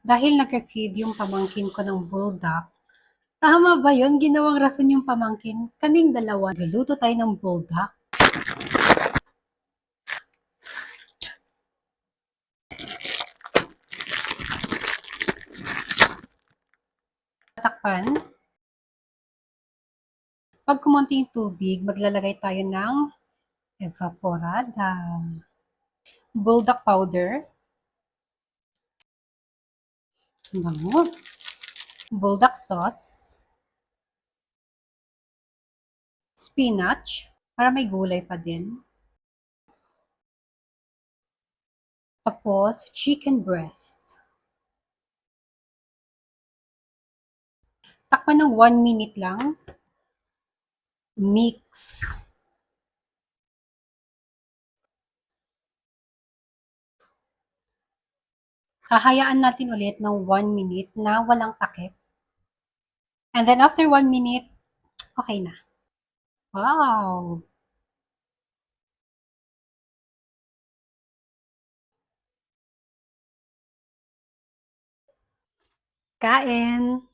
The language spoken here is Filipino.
Dahil nagka-crave yung pamangkin ko ng buldak, tama ba yun? Ginawang rason yung pamangkin. Kaming dalawa, luluto tayo ng buldak. Takpan. Pag kumonti yung tubig, maglalagay tayo ng evaporada, buldak powder, bango, buldak sauce, spinach, para may gulay pa din. Tapos, chicken breast. Takpan ng 1 minute lang. Mix. Hahayaan natin ulit ng 1 minute na walang takip. And then after 1 minute, okay na. Wow! Kain!